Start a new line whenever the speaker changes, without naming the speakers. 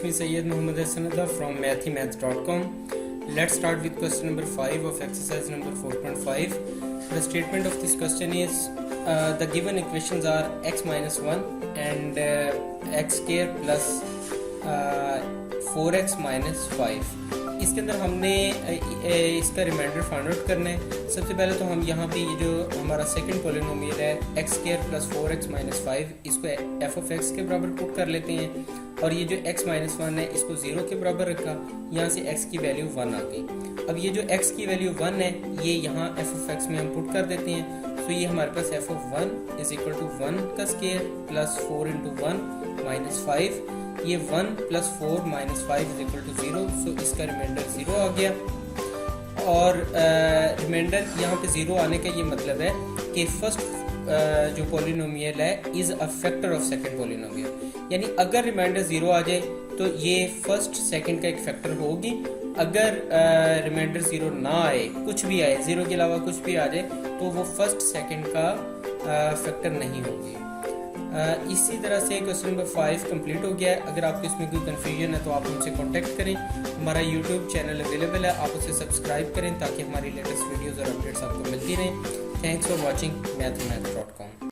me Sayyid Muhammad Hassan from mathhimath.com. Let's start with question number 5 of exercise number 4.5. The statement of this question is the given equations are x minus 1 and x square plus 4x minus 5. इसके अंदर हमने इसका reminder find out करना है। सबसे पहले तो हम यहाँ पे ये जो हमारा सेकंड पॉलिनोमियल है x square plus 4x minus 5, इसको एफ ऑफ एक्स के बराबर पुट कर लेते हैं और ये जो x माइनस 1 है इसको 0 के बराबर रखा, यहाँ से x की वैल्यू 1 आ गई। अब ये जो x की वैल्यू 1 है ये यहाँ एफ ऑफ एक्स में हम पुट कर देते हैं। तो ये हमारे पास F of 1 is equal to 1 का स्क्वायर प्लस 4 इंटू 1 माइनस 5, ये 1 plus 4 minus 5 is equal to 0। So इसका रिमाइंडर 0 आ गया और रिमाइंडर यहाँ पे 0 आने का ये मतलब है कि फर्स्ट जो पॉलिनोमियल है is a factor of second polynomial, यानी अगर रिमाइंडर 0 आ जाए तो ये फर्स्ट सेकंड का एक फैक्टर होगी। अगर रिमाइंडर 0 ना आए, कुछ भी आए, 0 के अलावा कुछ भी आ जाए तो वो फर्स्ट सेकंड का फैक्टर नहीं होगी। इसी तरह से क्वेश्चन नंबर 5 कंप्लीट हो गया है। अगर आपको इसमें कोई कन्फ्यूजन है तो आप हमसे कांटेक्ट करें। हमारा यूट्यूब चैनल अवेलेबल है, आप उसे सब्सक्राइब करें ताकि हमारी लेटेस्ट वीडियोज़ और अपडेट्स आपको मिलती रहें। Thanks for watching mathhimath.com।